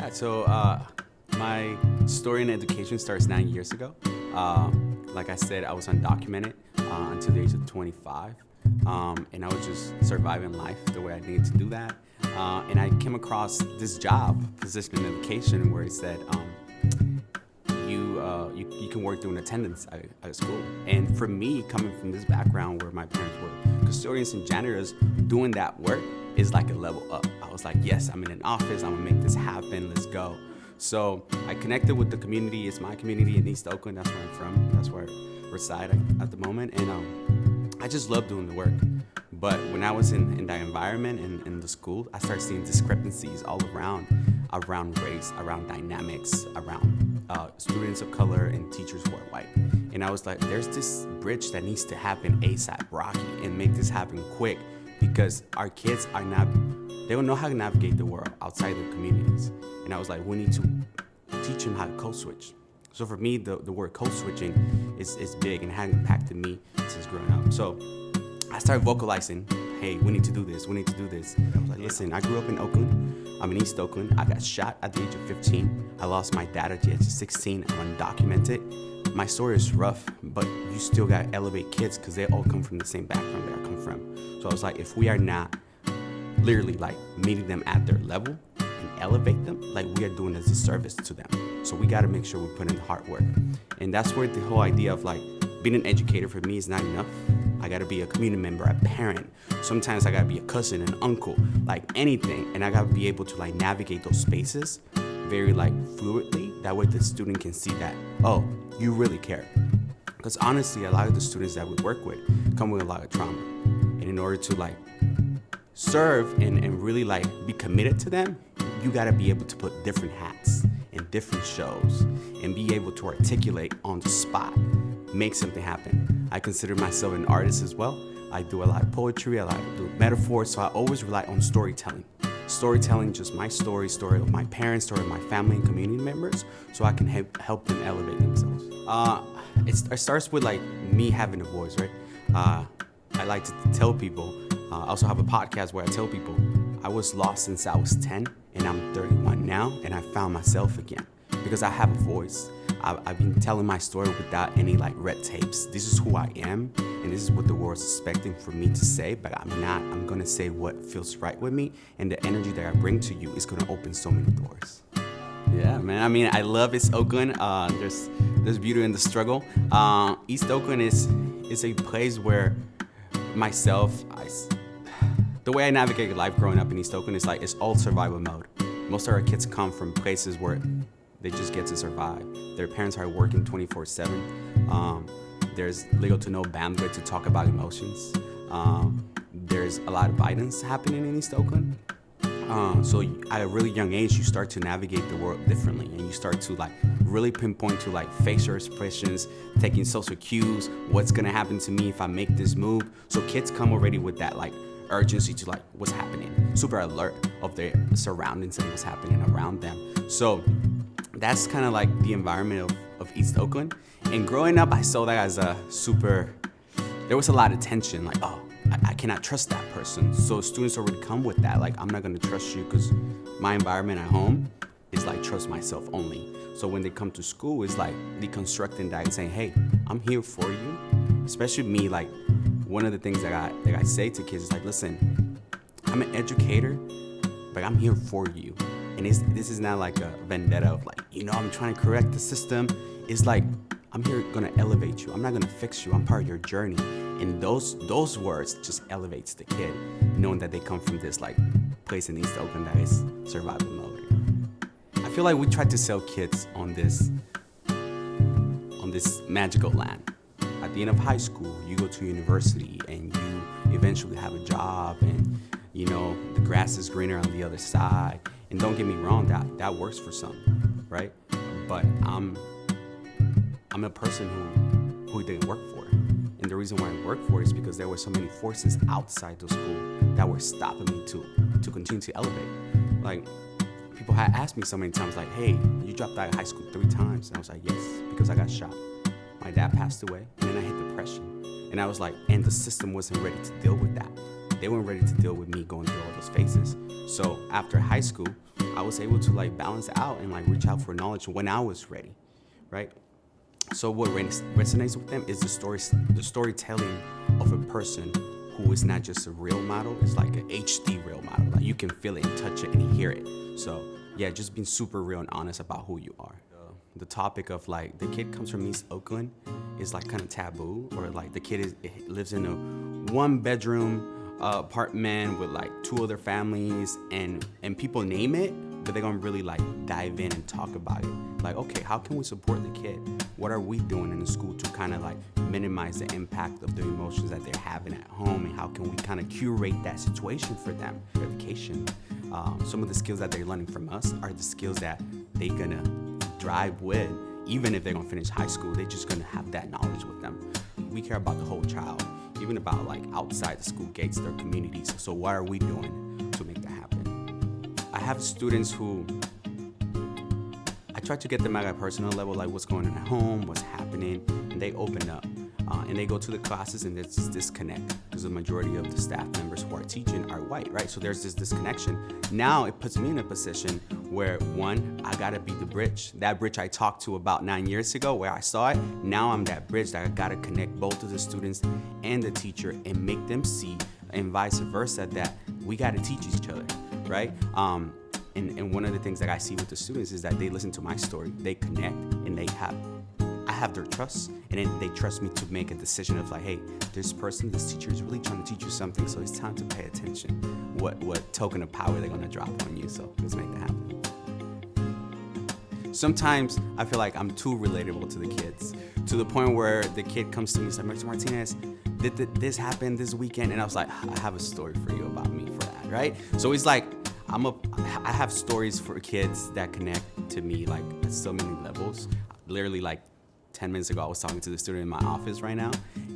Yeah, so my story in education starts 9 years ago. Like I said, I was undocumented until the age of 25. And I was just surviving life the way I needed to do that. And I came across this job position in education where it said, you can work doing attendance at school. And for me, coming from this background where my parents were custodians and janitors, doing that work is like a level up. I was like, yes, I'm in an office, I'm gonna make this happen, let's go. So I connected with the community. It's my community in East Oakland. That's where I'm from. That's where I reside at the moment. And I just love doing the work. But when I was in that environment in the school, I started seeing discrepancies all around race, around dynamics, around students of color and teachers who are white. And I was like, there's this bridge that needs to happen ASAP, Rocky, and make this happen quick, because our kids they don't know how to navigate the world outside their communities. And I was like, we need to teach them how to code switch. So for me, the word code switching is big and had impacted me since growing up. So I started vocalizing, hey, we need to do this, we need to do this. And I was like, listen, I grew up in Oakland. I'm in East Oakland. I got shot at the age of 15. I lost my dad at the age of 16. I'm undocumented. My story is rough, but you still gotta elevate kids because they all come from the same background that I come from. So I was like, if we are not literally like meeting them at their level and elevate them, like we are doing a disservice to them. So we gotta make sure we put in the hard work. And that's where the whole idea of like being an educator for me is not enough. I gotta be a community member, a parent. Sometimes I gotta be a cousin, an uncle, like anything. And I gotta be able to like navigate those spaces very like fluidly. That way the student can see that, oh, you really care. Because honestly, a lot of the students that we work with come with a lot of trauma. And in order to like serve and really like be committed to them, you gotta be able to put different hats in different shows and be able to articulate on the spot, make something happen. I consider myself an artist as well. I do a lot of poetry, I like to do metaphors, so I always rely on storytelling. Storytelling, just my story of my parents, story of my family and community members, so I can help them elevate themselves. It starts with like me having a voice, right? I like to tell people, I also have a podcast where I tell people I was lost since I was 10 and I'm 31 now, and I found myself again because I have a voice. I've been telling my story without any like red tapes. This is who I am, and this is what the world's expecting for me to say, but I'm not. I'm gonna say what feels right with me, and the energy that I bring to you is gonna open so many doors. Yeah, man. I mean, I love East Oakland. There's beauty in the struggle. East Oakland is a place where the way I navigated life growing up in East Oakland is like it's all survival mode. Most of our kids come from places where they just get to survive. Their parents are working 24/7. There's little to no bandwidth to talk about emotions. There's a lot of violence happening in East Oakland. So at a really young age, you start to navigate the world differently, and you start to like really pinpoint to like facial expressions, taking social cues, what's gonna happen to me if I make this move. So kids come already with that like urgency to like what's happening, super alert of their surroundings and what's happening around them. So that's kind of like the environment of East Oakland. And growing up, I saw that as there was a lot of tension, like, oh, I cannot trust that person. So students already come with that, like, I'm not gonna trust you because my environment at home is like trust myself only. So when they come to school, it's like deconstructing that and saying, hey, I'm here for you. Especially me, like, one of the things that I say to kids is like, listen, I'm an educator, but I'm here for you. And this is not like a vendetta of like, I'm trying to correct the system. It's like, I'm here gonna elevate you. I'm not gonna fix you. I'm part of your journey. And those words just elevates the kid, knowing that they come from this like place in East Oakland that is survival mode. I feel like we try to sell kids on this magical land. At the end of high school, you go to university and you eventually have a job, and the grass is greener on the other side. And don't get me wrong, that works for some, right? But I'm a person who didn't work for it. And the reason why I worked for it is because there were so many forces outside the school that were stopping me to continue to elevate. Like, people had asked me so many times, like, hey, you dropped out of high school 3 times. And I was like, yes, because I got shot. My dad passed away, and then I hit depression. And I was like, and the system wasn't ready to deal with that. They weren't ready to deal with me going through all those phases. So after high school, I was able to like balance out and like reach out for knowledge when I was ready, right? So what resonates with them is the storytelling of a person who is not just a real model, it's like an HD real model. Like you can feel it and touch it and hear it. So yeah, just being super real and honest about who you are. The topic of like the kid comes from East Oakland is like kind of taboo, or like the kid lives in a 1-bedroom apartment with like 2 other families, and people name it, but they're gonna really like dive in and talk about it. Like, okay, how can we support the kid? What are we doing in the school to kind of like minimize the impact of the emotions that they're having at home, and how can we kind of curate that situation for them? Education, some of the skills that they're learning from us are the skills that they're gonna drive with. Even if they're gonna finish high school, they're just gonna have that knowledge with them. We care about the whole child, even about like outside the school gates, their communities. So what are we doing to make that happen? I have students who I try to get them at a personal level, like what's going on at home, what's happening, and they open up. And they go to the classes and there's this disconnect because the majority of the staff members who are teaching are white, right? So there's this disconnection. Now it puts me in a position where, one, I gotta be the bridge. That bridge I talked to about 9 years ago where I saw it, now I'm that bridge that I gotta connect both of the students and the teacher and make them see, and vice versa, that we gotta teach each other, right? And one of the things that I see with the students is that they listen to my story, they connect, and I have their trust, and then they trust me to make a decision of like, hey, this teacher is really trying to teach you something, so it's time to pay attention. What token of power they're gonna drop on you, so let's make that happen. Sometimes I feel like I'm too relatable to the kids, to the point where the kid comes to me and says, Mr. Martinez, this happened this weekend, and I was like, I have a story for you about me for that, right? So it's like, I have stories for kids that connect to me like at so many levels. Literally like 10 minutes ago, I was talking to the student in my office right now,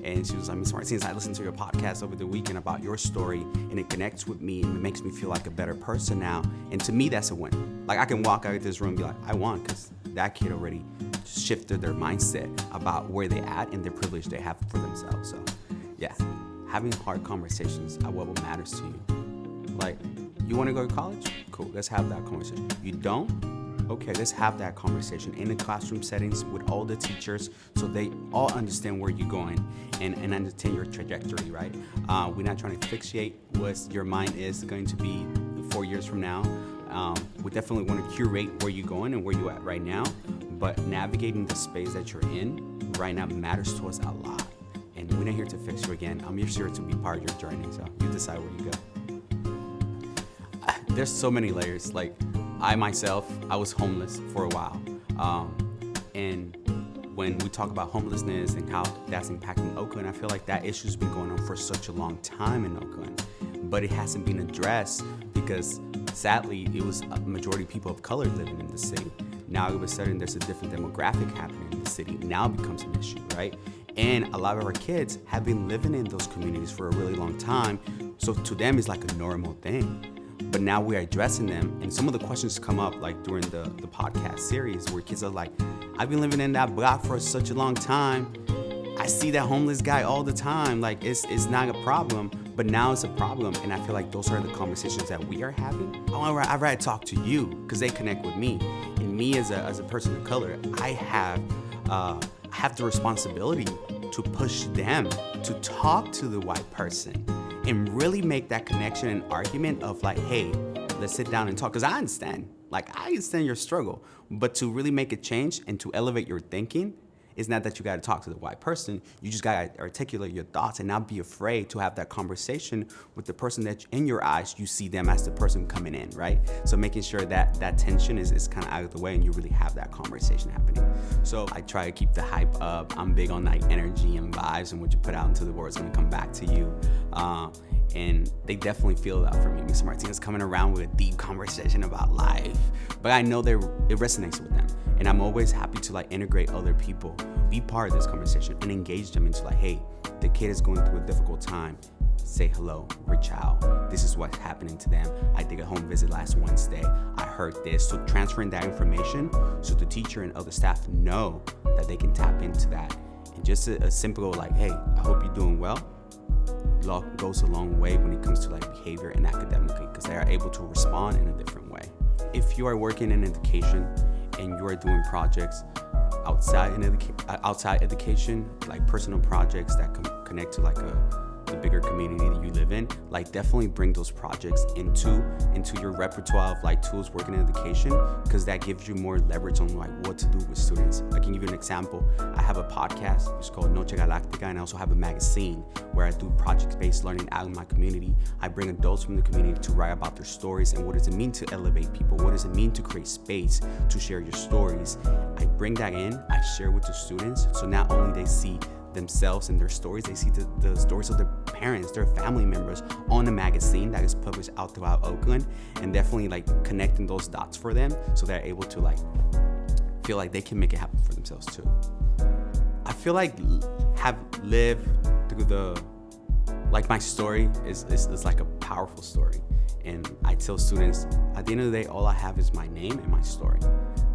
and she was like, Ms. Martinez, I listened to your podcast over the weekend about your story, and it connects with me, and it makes me feel like a better person now. And to me, that's a win. Like, I can walk out of this room and be like, I won, because that kid already shifted their mindset about where they at and the privilege they have for themselves. So, yeah, having hard conversations about what matters to you. Like, you want to go to college? Cool, let's have that conversation. You don't? Okay, let's have that conversation in the classroom settings with all the teachers so they all understand where you're going and understand your trajectory, right? We're not trying to fixate what your mind is going to be 4 years from now. We definitely want to curate where you're going and where you're at right now, but navigating the space that you're in right now matters to us a lot. And we're not here to fix you again. I'm just here to be part of your journey, so you decide where you go. There's so many layers. Like, I myself, I was homeless for a while. And when we talk about homelessness and how that's impacting Oakland, I feel like that issue's been going on for such a long time in Oakland, but it hasn't been addressed because sadly, it was a majority of people of color living in the city. Now all of a sudden there's a different demographic happening in the city. Now it becomes an issue, right? And a lot of our kids have been living in those communities for a really long time. So to them, it's like a normal thing. But now we're addressing them, and some of the questions come up like during the podcast series where kids are like, I've been living in that block for such a long time. I see that homeless guy all the time. Like, it's not a problem, but now it's a problem. And I feel like those are the conversations that we are having. I'd rather talk to you because they connect with me. And me as a person of color, I have the responsibility to push them to talk to the white person and really make that connection and argument of like, hey, let's sit down and talk. Because I understand your struggle, but to really make a change and to elevate your thinking, it's not that you got to talk to the white person. You just got to articulate your thoughts and not be afraid to have that conversation with the person that in your eyes, you see them as the person coming in, right? So making sure that that tension is kind of out of the way and you really have that conversation happening. So I try to keep the hype up. I'm big on like energy and vibes, and what you put out into the world is going to come back to you. And they definitely feel that for me. Mr. Martinez coming around with a deep conversation about life, but I know it resonates with them. And I'm always happy to like integrate other people, be part of this conversation and engage them into like, hey, the kid is going through a difficult time. Say hello, reach out. This is what's happening to them. I did a home visit last Wednesday. I heard this. So transferring that information so the teacher and other staff know that they can tap into that. And just a simple like, hey, I hope you're doing well, goes a long way when it comes to like behavior and academically, because they are able to respond in a different way. if you are working in education and you are doing projects outside education, like personal projects that connect to like the bigger community that you live in, like definitely bring those projects into your repertoire of like tools working in education, because that gives you more leverage on like what to do with students. I can give you an example. I have a podcast, it's called Noche Galactica, and I also have a magazine where I do project-based learning out in my community. I bring adults from the community to write about their stories and what does it mean to elevate people, what does it mean to create space to share your stories. I bring that in, I share with the students, so not only they see themselves and their stories, they see the stories of their parents, their family members on a magazine that is published out throughout Oakland, and definitely like connecting those dots for them so they're able to like feel like they can make it happen for themselves too. I feel like have lived through my story is like a powerful story, and I tell students at the end of the day, all I have is my name and my story.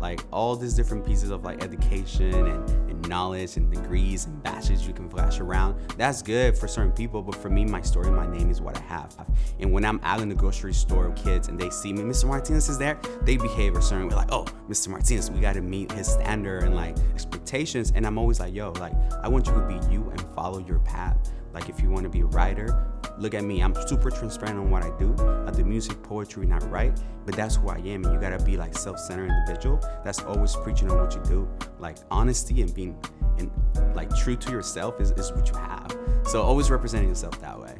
Like all these different pieces of like education and knowledge and degrees and badges you can flash around, that's good for certain people, but for me, my story, my name is what I have. And when I'm out in the grocery store with kids and they see me, Mr. Martinez is there, they behave a certain way, like, oh, Mr. Martinez, we gotta meet his standard and like expectations. And I'm always like, yo, like I want you to be you and follow your path. Like if you want to be a writer, look at me. I'm super transparent on what I do. I do music, poetry, and I write, but that's who I am. And you gotta be like self-centered individual that's always preaching on what you do. Like honesty and being and like true to yourself is what you have. So always representing yourself that way.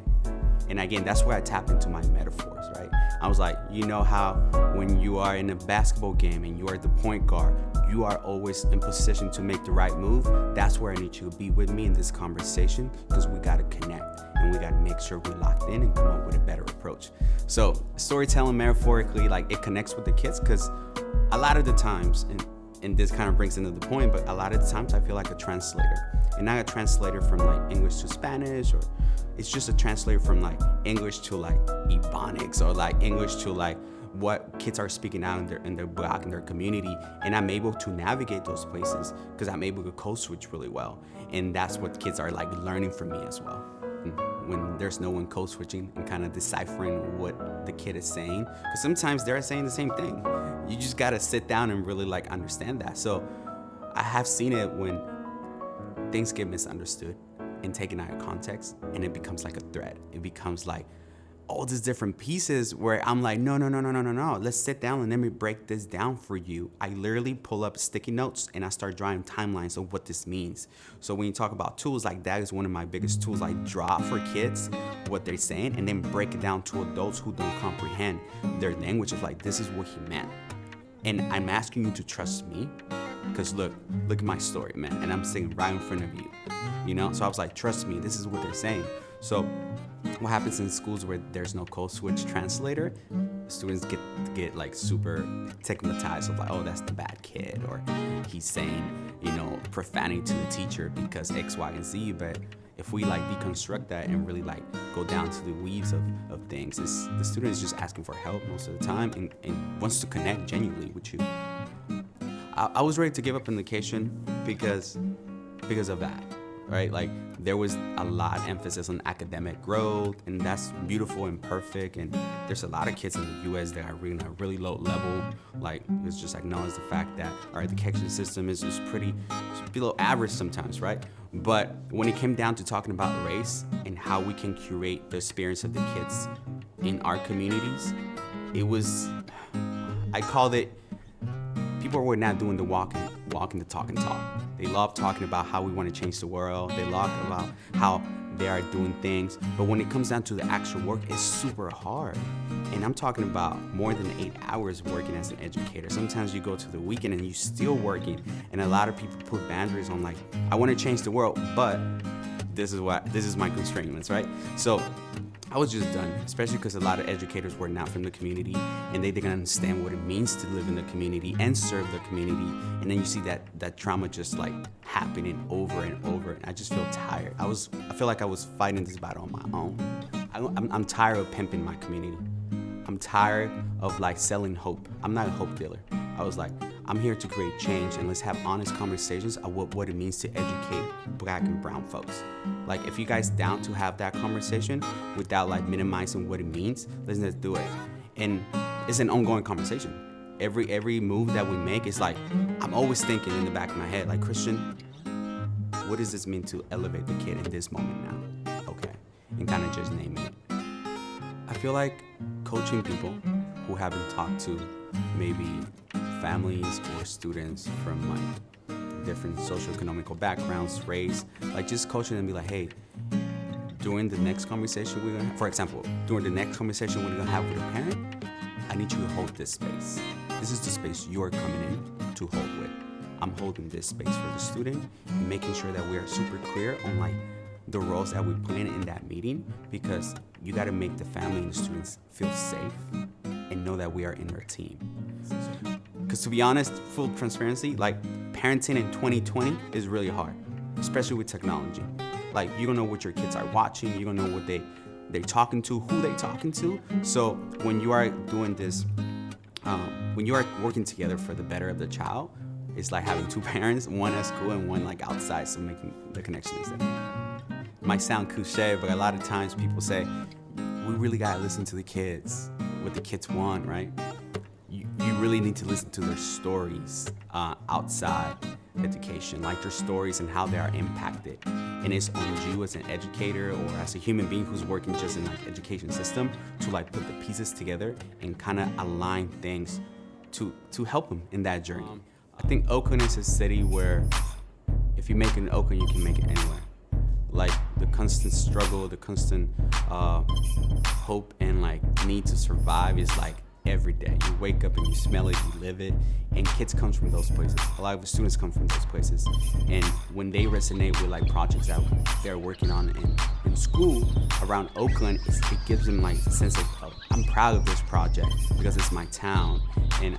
And again, that's where I tap into my metaphors, right? I was like, you know how when you are in a basketball game and you are the point guard, you are always in position to make the right move. That's where I need you to be with me in this conversation, because we gotta connect and we gotta make sure we're locked in and come up with a better approach. So storytelling metaphorically, like it connects with the kids, because a lot of the times, and this kind of brings into the point, but a lot of the times I feel like a translator, and not a translator from like English to Spanish, or it's just a translator from like English to like Ebonics, or like English to like what kids are speaking out in their block, in their community. And I'm able to navigate those places because I'm able to code switch really well. And that's what kids are like learning from me as well. When there's no one code switching and kind of deciphering what the kid is saying, because sometimes they're saying the same thing. You just gotta sit down and really like understand that. So I have seen it when things get misunderstood and taken out of context, and it becomes like a thread. It becomes like all these different pieces where I'm like, no. Let's sit down and let me break this down for you. I literally pull up sticky notes and I start drawing timelines of what this means. So when you talk about tools, like that is one of my biggest tools. I draw for kids what they're saying and then break it down to adults who don't comprehend their language of like, this is what he meant. And I'm asking you to trust me, because look at my story, man. And I'm sitting right in front of you, you know? So I was like, trust me, this is what they're saying. So what happens in schools where there's no code switch translator, students get like super stigmatized of like, oh, that's the bad kid, or he's saying, you know, profanity to the teacher because X, Y, and Z. But if we like deconstruct that and really like go down to the weaves of things, the student is just asking for help most of the time and wants to connect genuinely with you. I was ready to give up education because of that, right? Like there was a lot of emphasis on academic growth, and that's beautiful and perfect. And there's a lot of kids in the U.S. that are reading at a really low level. Like it's just acknowledge the fact that our education system is just pretty below average sometimes, right? But when it came down to talking about race and how we can curate the experience of the kids in our communities, it was, I called it, people were not doing the walking the talk and talk. They love talking about how we want to change the world. They love about how they are doing things. But when it comes down to the actual work, it's super hard. And I'm talking about more than 8 hours working as an educator. Sometimes you go to the weekend and you're still working. And a lot of people put boundaries on like, I want to change the world, but this is my constraints, right? So I was just done, especially because a lot of educators were not from the community and they didn't understand what it means to live in the community and serve the community. And then you see that trauma just like happening over and over. And I just feel tired. I feel like I was fighting this battle on my own. I'm tired of pimping my community. I'm tired of like selling hope. I'm not a hope dealer. I was like, I'm here to create change, and let's have honest conversations about what it means to educate Black and brown folks. Like, if you guys down to have that conversation without like minimizing what it means, let's do it. And it's an ongoing conversation. every move that we make is like, I'm always thinking in the back of my head, like, Christian, what does this mean to elevate the kid in this moment now? Okay, and kind of just naming it. I feel like coaching people who haven't talked to maybe families or students from like different socioeconomical backgrounds, race, like just coaching them, be like, hey, during the next conversation we're gonna have, for example, during the next conversation we're gonna have with a parent, I need you to hold this space. This is the space you're coming in to hold with. I'm holding this space for the student and making sure that we are super clear on like the roles that we play in that meeting, because you got to make the family and the students feel safe and know that we are in their team. Because to be honest, full transparency, like parenting in 2020 is really hard, especially with technology. Like you don't know what your kids are watching, you don't know what they're talking to, who they're talking to. So when you are doing this, when you are working together for the better of the child, it's like having two parents, one at school and one like outside, so making the connection is there. Might sound cliche, but a lot of times people say, we really gotta listen to the kids, what the kids want, right? You really need to listen to their stories outside education, like their stories and how they are impacted. And it's on you as an educator or as a human being who's working just in like education system to like put the pieces together and kind of align things to help them in that journey. I think Oakland is a city where if you make it in Oakland, you can make it anywhere. Like the constant struggle, the constant hope and like need to survive is like every day. You wake up and you smell it, you live it, and kids come from those places. A lot of the students come from those places. And when they resonate with like projects that they're working on in school around Oakland, it gives them like a sense of I'm proud of this project because it's my town. And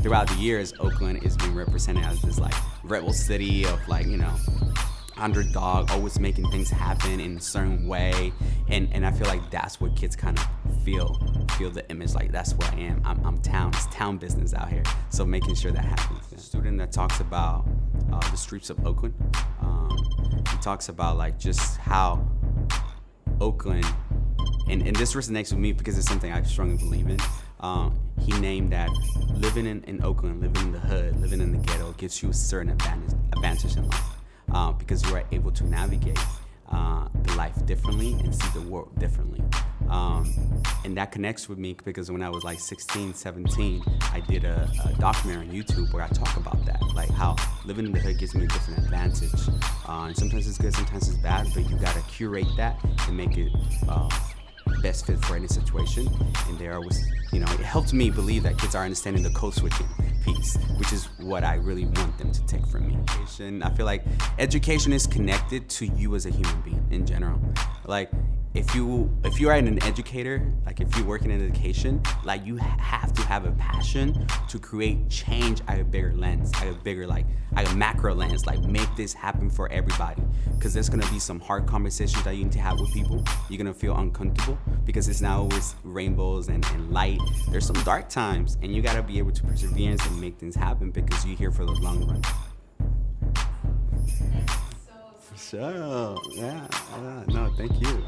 throughout the years, Oakland is being represented as this like rebel city of like, you know, underdog, always making things happen in a certain way. And I feel like that's what kids kind of feel the image, like that's what I am. I'm town. It's town business out here. So making sure that happens. A student that talks about the streets of Oakland. He talks about like just how Oakland, and this resonates with me because it's something I strongly believe in. He named that living in Oakland, living in the hood, living in the ghetto gives you a certain advantage in life because you are able to navigate the life differently and see the world differently. And that connects with me because when I was like 16, 17, I did a documentary on YouTube where I talk about that, like how living in the hood gives me a different advantage. And sometimes it's good, sometimes it's bad, but you gotta curate that and make it best fit for any situation. And there was, you know, it helped me believe that kids are understanding the code switching piece, which is what I really want them to take from me. I feel like education is connected to you as a human being in general. Like if you are an educator, like if you're working in education, like you have to have a passion to create change at a bigger lens, at a bigger like a macro lens, like make this happen for everybody. Because there's gonna be some hard conversations that you need to have with people. You're gonna feel uncomfortable because it's not always rainbows and light. There's some dark times, and you gotta be able to persevere and make things happen because you're here for the long run. For sure. Yeah. No, thank you.